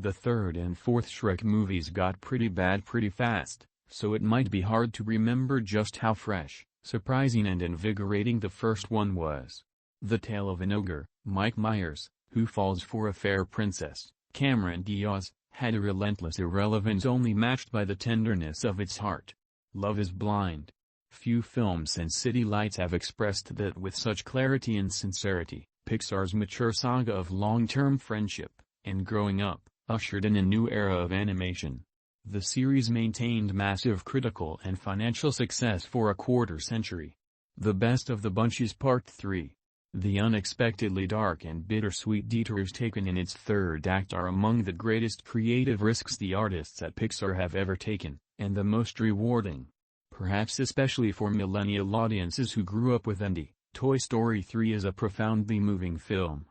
The third and fourth Shrek movies got pretty bad pretty fast, so it might be hard to remember just how fresh, surprising and invigorating the first one was. The Tale of an Ogre, Mike Myers, Who Falls for a Fair Princess, Cameron Diaz, had a relentless irrelevance only matched by the tenderness of its heart. Love is Blind. Few films since City Lights have expressed that with such clarity and sincerity. Pixar's mature saga of long-term friendship and growing up ushered in a new era of animation. The series maintained massive critical and financial success for a quarter-century. The Best of the Bunch is Part 3. The unexpectedly dark and bittersweet detours taken in its third act are among the greatest creative risks the artists at Pixar have ever taken, and the most rewarding. Perhaps especially for millennial audiences who grew up with Andy, Toy Story 3 is a profoundly moving film.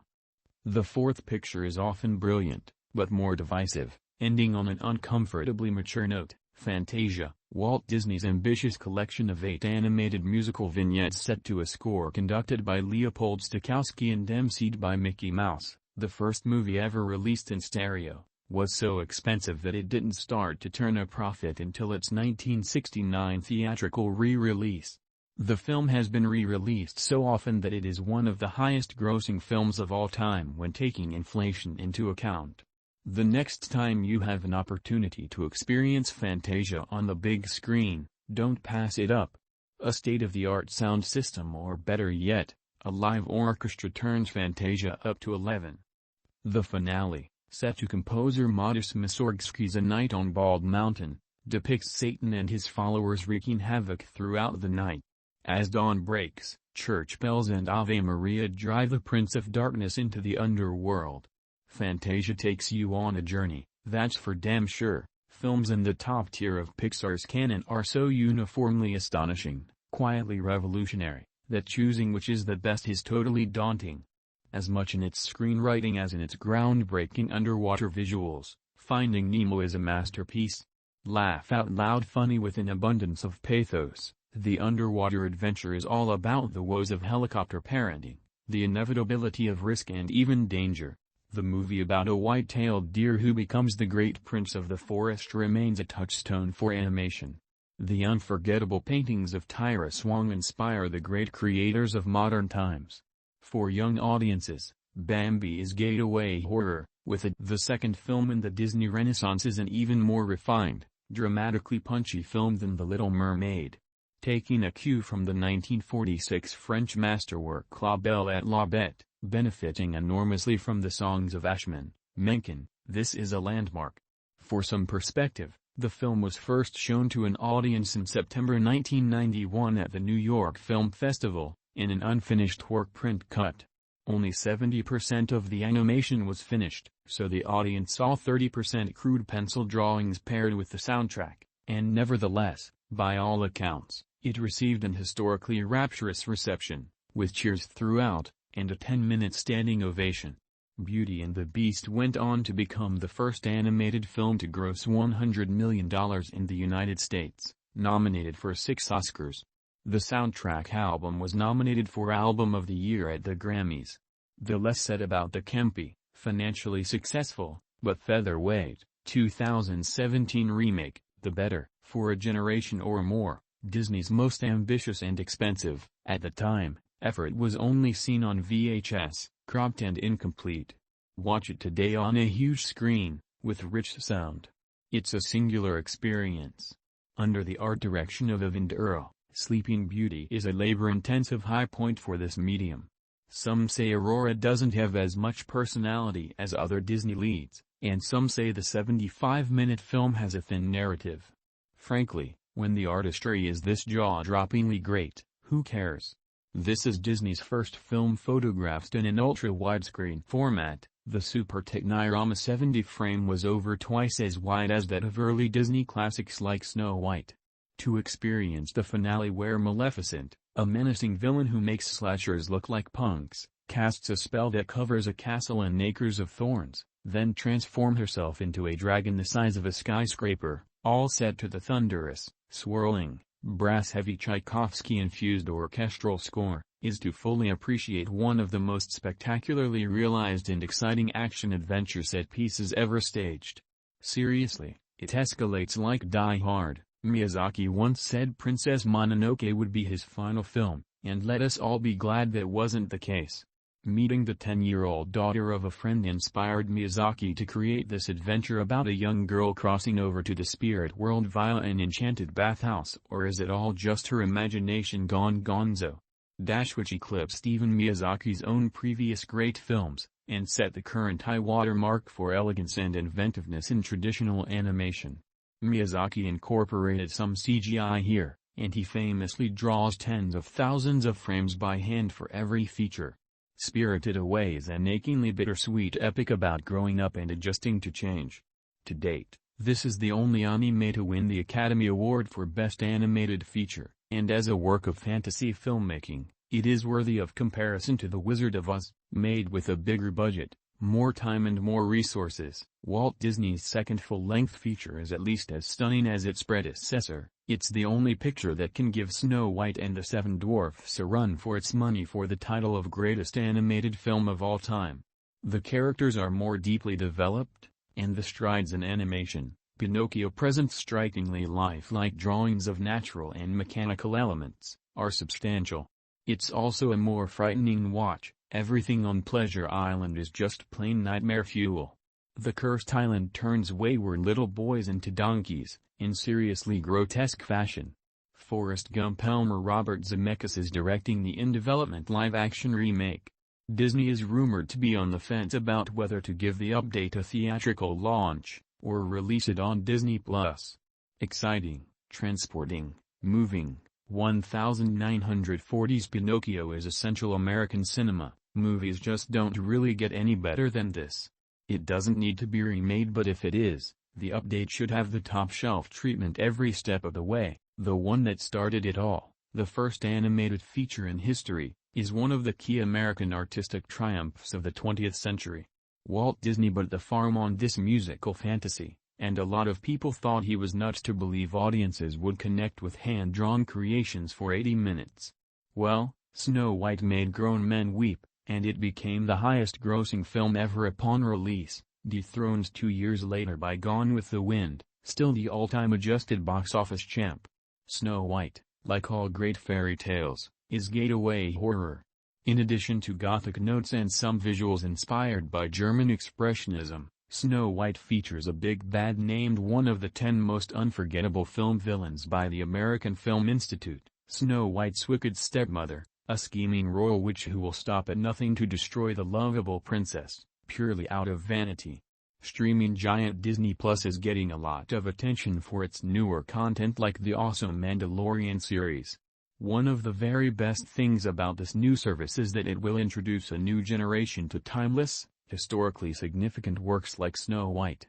The fourth picture is often brilliant, but more divisive, ending on an uncomfortably mature note. Fantasia, Walt Disney's ambitious collection of 8 animated musical vignettes set to a score conducted by Leopold Stokowski and emceed by Mickey Mouse, the first movie ever released in stereo, was so expensive that it didn't start to turn a profit until its 1969 theatrical re-release. The film has been re-released so often that it is one of the highest-grossing films of all time when taking inflation into account. The next time you have an opportunity to experience Fantasia on the big screen, don't pass it up. A state-of-the-art sound system, or better yet, a live orchestra, turns Fantasia up to 11. The finale, set to composer Modest Mussorgsky's A Night on Bald Mountain, depicts Satan and his followers wreaking havoc throughout the night. As dawn breaks, church bells and Ave Maria drive the Prince of Darkness into the underworld. Fantasia takes you on a journey, that's for damn sure. Films in the top tier of Pixar's canon are so uniformly astonishing, quietly revolutionary, that choosing which is the best is totally daunting. As much in its screenwriting as in its groundbreaking underwater visuals, Finding Nemo is a masterpiece. Laugh out loud funny with an abundance of pathos, the underwater adventure is all about the woes of helicopter parenting, the inevitability of risk and even danger. The movie about a white-tailed deer who becomes the great prince of the forest remains a touchstone for animation. The unforgettable paintings of Tyra Swong inspire the great creators of modern times. For young audiences, Bambi is gateway horror, with the second film in the Disney Renaissance is an even more refined, dramatically punchy film than The Little Mermaid. Taking a cue from the 1946 French masterwork La Belle et la Bête, benefiting enormously from the songs of Ashman, Menken, this is a landmark. For some perspective, the film was first shown to an audience in September 1991 at the New York Film Festival, in an unfinished work print cut. Only 70% of the animation was finished, so the audience saw 30% crude pencil drawings paired with the soundtrack, and nevertheless, by all accounts, it received an historically rapturous reception, with cheers throughout, and a 10-minute standing ovation. Beauty and the Beast went on to become the first animated film to gross $100 million in the United States, nominated for 6 Oscars. The soundtrack album was nominated for Album of the Year at the Grammys. The less said about the campy, financially successful, but featherweight, 2017 remake, the better. For a generation or more, Disney's most ambitious and expensive, at the time, effort was only seen on VHS, cropped and incomplete. Watch it today on a huge screen, with rich sound. It's a singular experience. Under the art direction of Evan Earl, Sleeping Beauty is a labor-intensive high point for this medium. Some say Aurora doesn't have as much personality as other Disney leads, and some say the 75-minute film has a thin narrative. Frankly, when the artistry is this jaw-droppingly great, who cares? This is Disney's first film photographed in an ultra-widescreen format. The Super Technirama 70 frame was over twice as wide as that of early Disney classics like Snow White. To experience the finale where Maleficent, a menacing villain who makes slashers look like punks, casts a spell that covers a castle and acres of thorns, then transforms herself into a dragon the size of a skyscraper, all set to the thunderous, swirling, brass-heavy Tchaikovsky-infused orchestral score, is to fully appreciate one of the most spectacularly realized and exciting action-adventure set-pieces ever staged. Seriously, it escalates like Die Hard. Miyazaki once said Princess Mononoke would be his final film, and let us all be glad that wasn't the case. Meeting the 10-year-old daughter of a friend inspired Miyazaki to create this adventure about a young girl crossing over to the spirit world via an enchanted bathhouse, or is it all just her imagination gone gonzo? Which eclipsed Stephen Miyazaki's own previous great films, and set the current high-water mark for elegance and inventiveness in traditional animation. Miyazaki incorporated some CGI here, and he famously draws tens of thousands of frames by hand for every feature. Spirited Away is an achingly bittersweet epic about growing up and adjusting to change. To date, this is the only anime to win the Academy Award for Best Animated Feature, and as a work of fantasy filmmaking, it is worthy of comparison to The Wizard of Oz, made with a bigger budget, more time and more resources. Walt Disney's second full-length feature is at least as stunning as its predecessor. It's the only picture that can give Snow White and the Seven Dwarfs a run for its money for the title of greatest animated film of all time. The characters are more deeply developed, and the strides in animation. Pinocchio presents strikingly lifelike drawings of natural and mechanical elements, are substantial. It's also a more frightening watch. Everything on Pleasure Island is just plain nightmare fuel. The Cursed Island turns wayward little boys into donkeys, in seriously grotesque fashion. Forrest Gump. Elmer Robert Zemeckis is directing the in-development live-action remake. Disney is rumored to be on the fence about whether to give the update a theatrical launch, or release it on Disney+. Exciting, transporting, moving. 1940s Pinocchio is essential American cinema. Movies just don't really get any better than this. It doesn't need to be remade, but if it is, the update should have the top-shelf treatment every step of the way. The one that started it all, the first animated feature in history, is one of the key American artistic triumphs of the 20th century. Walt Disney built the farm on this musical fantasy, and a lot of people thought he was nuts to believe audiences would connect with hand-drawn creations for 80 minutes. Well, Snow White made grown men weep, and it became the highest-grossing film ever upon release, dethroned 2 years later by Gone with the Wind, still the all-time adjusted box office champ. Snow White, like all great fairy tales, is gateway horror. In addition to gothic notes and some visuals inspired by German expressionism, Snow White features a big bad named one of the 10 most unforgettable film villains by the American Film Institute, Snow White's wicked stepmother, a scheming royal witch who will stop at nothing to destroy the lovable princess, purely out of vanity. Streaming giant Disney Plus is getting a lot of attention for its newer content like the awesome Mandalorian series. One of the very best things about this new service is that it will introduce a new generation to timeless, historically significant works like Snow White,